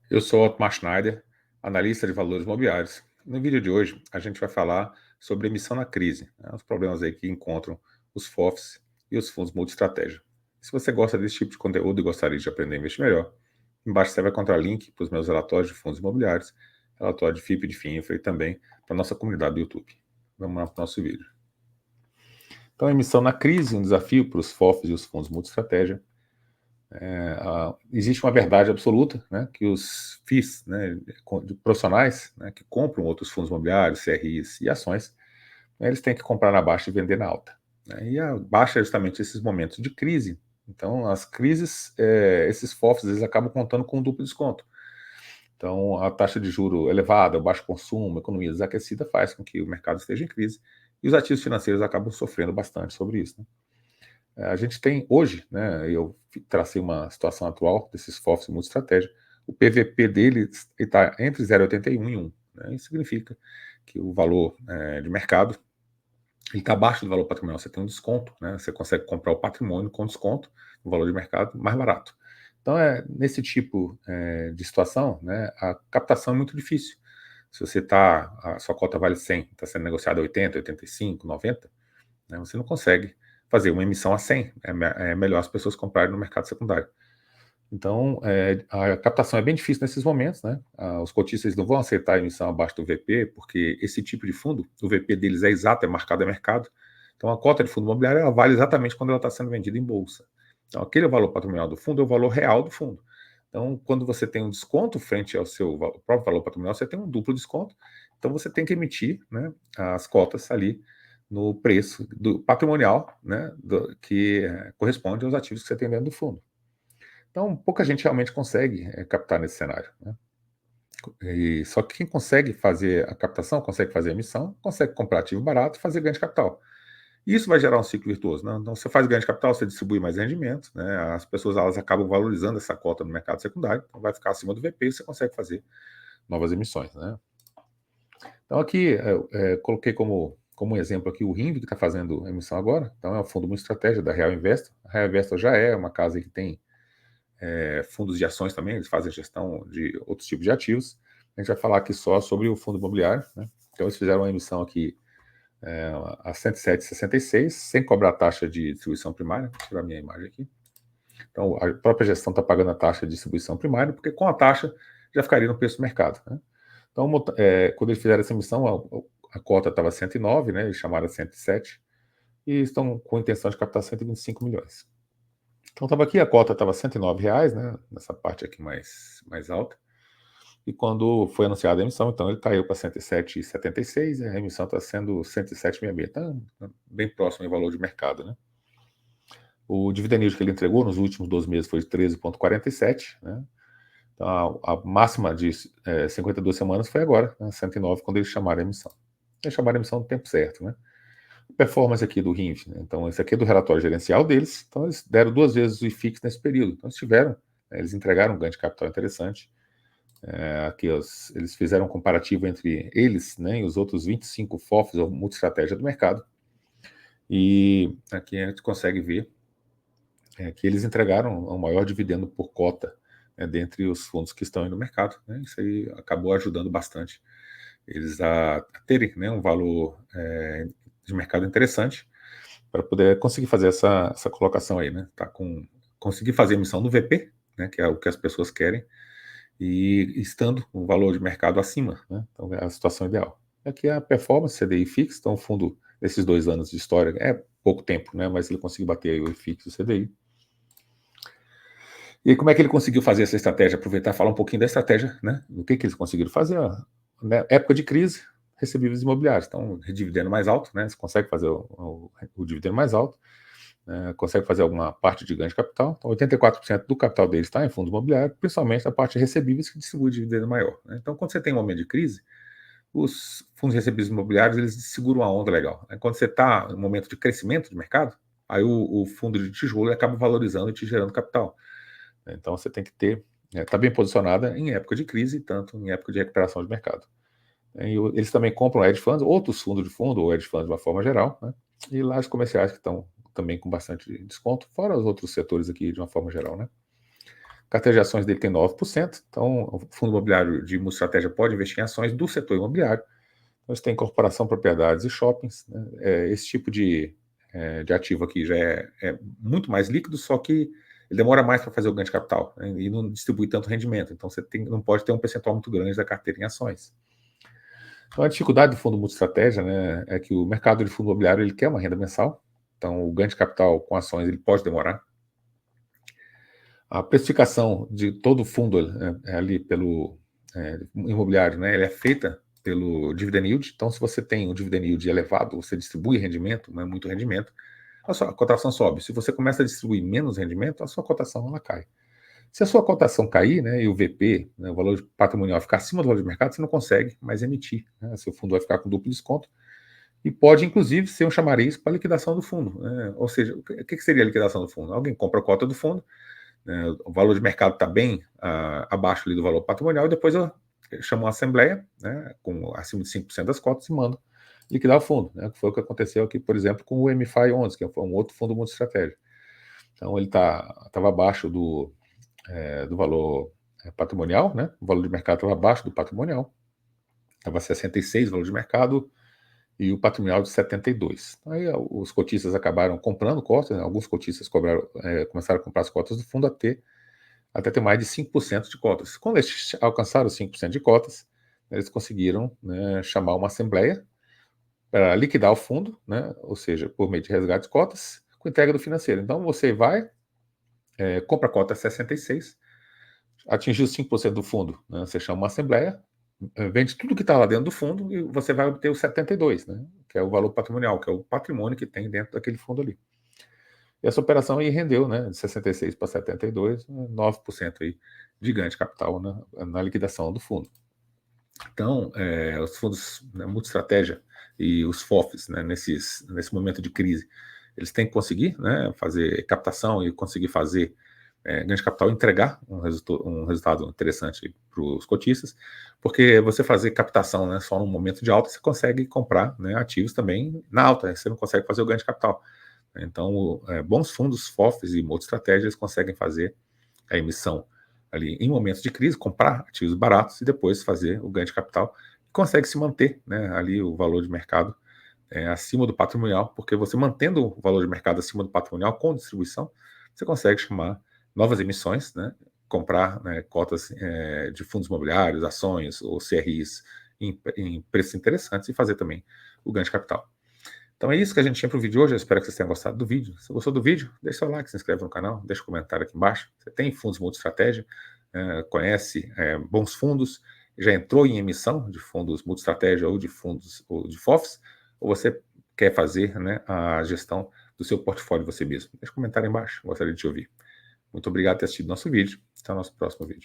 Eu sou Otmar Schneider, analista de valores imobiliários. No vídeo de hoje, a gente vai falar sobre emissão na crise, né, os problemas aí que encontram os FOFs e os fundos multi-estratégia. Se você gosta desse tipo de conteúdo e gostaria de aprender a investir melhor, embaixo você vai encontrar link para os meus relatórios de fundos imobiliários, relatório de FIP e de FINFRA e também para a nossa comunidade do YouTube. Vamos lá para o nosso vídeo. Então, emissão na crise, um desafio para os FOFs e os fundos multi-estratégia. Existe uma verdade absoluta, né, que os FIIs, né, de profissionais, né, que compram outros fundos imobiliários, CRIs e ações, né, eles têm que comprar na baixa e vender na alta. Né, e a baixa é justamente esses momentos de crise. Então, as crises, esses FOFs, eles acabam contando com um duplo desconto. Então, a taxa de juro elevada, o baixo consumo, a economia desaquecida faz com que o mercado esteja em crise e os ativos financeiros acabam sofrendo bastante sobre isso. Né? A gente tem hoje, né, eu tracei uma situação atual desses FOFs multi-estratégia, o PVP dele está entre 0,81 e 1. Né, isso significa que o valor de mercado está abaixo do valor patrimonial, você tem um desconto, né, você consegue comprar o patrimônio com desconto, no valor de mercado mais barato. Então, nesse tipo de situação, né, a captação é muito difícil. Se você a sua cota vale 100, está sendo negociada a 80, 85, 90, né, você não consegue fazer uma emissão a 100. É melhor as pessoas comprarem no mercado secundário. Então, a captação é bem difícil nesses momentos, né? Os cotistas não vão aceitar a emissão abaixo do VP, porque esse tipo de fundo, o VP deles é exato, é marcado a mercado. Então, a cota de fundo imobiliário ela vale exatamente quando ela está sendo vendida em bolsa. Então, aquele valor patrimonial do fundo é o valor real do fundo. Então, quando você tem um desconto frente ao seu próprio valor patrimonial, você tem um duplo desconto. Então, você tem que emitir, né, as cotas ali no preço do patrimonial, né, que corresponde aos ativos que você tem dentro do fundo. Então, pouca gente realmente consegue captar nesse cenário. Né? Só que quem consegue fazer a captação, consegue fazer a emissão, consegue comprar ativo barato e fazer ganho de capital. E isso vai gerar um ciclo virtuoso. Né? Então, você faz ganho de capital, você distribui mais rendimento, né? As pessoas elas acabam valorizando essa cota no mercado secundário, então vai ficar acima do VP e você consegue fazer novas emissões. Né? Então, aqui, coloquei como exemplo aqui o RINV, que está fazendo a emissão agora. Então, é um fundo muito estratégia da Real Investor. A Real Investor já é uma casa que tem fundos de ações também, eles fazem gestão de outros tipos de ativos. A gente vai falar aqui só sobre o fundo imobiliário. Né? Então, eles fizeram uma emissão aqui a 107,66, sem cobrar taxa de distribuição primária. Vou tirar a minha imagem aqui. Então, a própria gestão está pagando a taxa de distribuição primária, porque com a taxa já ficaria no preço do mercado. Né? Então, quando eles fizeram essa emissão, a cota estava 109, né? Eles chamaram 107, e estão com a intenção de captar 125 milhões. Então, estava aqui, a cota estava R$ 109, né? Nessa parte aqui mais alta. E quando foi anunciada a emissão, então ele caiu para 107,76, e a emissão está sendo 107,66. Está bem próximo ao valor de mercado, né? O dividend yield que ele entregou nos últimos 12 meses foi de 13,47, né? Então, a máxima de 52 semanas foi agora, né? 109, quando eles chamaram a emissão. Eles chamaram a emissão no tempo certo, né? Performance aqui do RINV, né? Então, esse aqui é do relatório gerencial deles. Então, eles deram 2 vezes o IFIX nesse período. Então, eles entregaram um ganho de capital interessante. Aqui eles fizeram um comparativo entre eles, né, e os outros 25 FOFs ou multi-estratégia do mercado. E aqui a gente consegue ver que eles entregaram o maior dividendo por cota, né, dentre os fundos que estão aí no mercado. Né? Isso aí acabou ajudando bastante eles a terem, né, um valor de mercado interessante para poder conseguir fazer essa colocação aí, né? Conseguir fazer emissão no VP, né, que é o que as pessoas querem, e estando com o valor de mercado acima, né? Então é a situação ideal. Aqui é a performance CDI fixo, então o fundo desses 2 anos de história é pouco tempo, né? Mas ele conseguiu bater aí o IFIX e o CDI. E aí, como é que ele conseguiu fazer essa estratégia? Aproveitar e falar um pouquinho da estratégia, né? O que eles conseguiram fazer? Né? Época de crise, recebíveis imobiliários. Então, dividendo mais alto, né? Você consegue fazer o dividendo mais alto, consegue fazer alguma parte de ganho de capital. Então, 84% do capital deles está em fundos imobiliários, principalmente a parte recebíveis que distribui dividendo maior. Né? Então, quando você tem um momento de crise, os fundos recebíveis imobiliários eles seguram a onda legal. Né? Quando você está em um momento de crescimento de mercado, aí o fundo de tijolo acaba valorizando e te gerando capital. Então, você tem que tá bem posicionada em época de crise, tanto em época de recuperação de mercado. Eles também compram hedge funds, outros fundos de fundo, ou hedge funds de uma forma geral, né? E lajes comerciais que estão também com bastante desconto, fora os outros setores aqui de uma forma geral, né? carteira de ações dele tem 9%, então o fundo imobiliário de multiestratégia pode investir em ações do setor imobiliário. Nós tem incorporação, propriedades e shoppings, né? Esse tipo de ativo aqui já é muito mais líquido, só que ele demora mais para fazer o ganho de capital, né? E não distribui tanto rendimento, então você não pode ter um percentual muito grande da carteira em ações. Então a dificuldade do fundo multiestratégia, né, é que o mercado de fundo imobiliário ele quer uma renda mensal, então o ganho de capital com ações ele pode demorar. A precificação de todo o fundo ali pelo imobiliário, né, ele é feita pelo dividend yield. Então, se você tem um dividend yield elevado, você distribui rendimento, não é muito rendimento, a sua cotação sobe. Se você começa a distribuir menos rendimento, a sua cotação ela cai. Se a sua cotação cair, né, e o VP, né, o valor patrimonial, ficar acima do valor de mercado, você não consegue mais emitir, né, seu fundo vai ficar com duplo desconto e pode, inclusive, ser um chamariz para a liquidação do fundo, né? Ou seja, o que seria a liquidação do fundo? Alguém compra a cota do fundo, né, o valor de mercado está bem abaixo ali do valor patrimonial, e depois eu chamo uma assembleia, né, com acima de 5% das cotas e mando liquidar o fundo, né, que foi o que aconteceu aqui, por exemplo, com o MFI 11, que é um outro fundo multiestratégia. Então ele estava abaixo do valor patrimonial, né, o valor de mercado estava abaixo do patrimonial, estava 66 o valor de mercado, e o patrimonial de 72. Aí os cotistas acabaram comprando cotas, né? Alguns cotistas começaram a comprar as cotas do fundo até ter mais de 5% de cotas. Quando eles alcançaram 5% de cotas, eles conseguiram, né, chamar uma assembleia para liquidar o fundo, né, ou seja, por meio de resgate de cotas, com entrega do financeiro. Então você vai, compra a cota 66, atingiu 5% do fundo, né, você chama uma assembleia, vende tudo que está lá dentro do fundo e você vai obter os 72, né, que é o valor patrimonial, que é o patrimônio que tem dentro daquele fundo ali. E essa operação aí rendeu, né, de 66 para 72, 9% aí de ganho de capital na liquidação do fundo. Então, os fundos, né, multiestratégia e os FOFs, né, nesse momento de crise, eles têm que conseguir, né, fazer captação e conseguir fazer ganho de capital, entregar um resultado interessante para os cotistas, porque você fazer captação, né, só no momento de alta, você consegue comprar, né, ativos também na alta, você não consegue fazer o ganho de capital. Então, bons fundos, FOFs e multiestratégias conseguem fazer a emissão ali em momentos de crise, comprar ativos baratos e depois fazer o ganho de capital. Consegue se manter, né, ali o valor de mercado acima do patrimonial, porque você mantendo o valor de mercado acima do patrimonial com distribuição, você consegue chamar novas emissões, né, comprar, né, cotas de fundos imobiliários, ações ou CRIs em preços interessantes e fazer também o ganho de capital. Então é isso que a gente tinha para o vídeo de hoje. Eu espero que vocês tenham gostado do vídeo. Se gostou do vídeo, deixa seu like, se inscreve no canal, deixa um comentário aqui embaixo. Você tem fundos multiestratégia, conhece bons fundos, já entrou em emissão de fundos multiestratégia ou de fundos ou de FOFs, ou você quer fazer, né, a gestão do seu portfólio você mesmo? Deixa um comentário aí embaixo, gostaria de te ouvir. Muito obrigado por ter assistido nosso vídeo. Até o nosso próximo vídeo.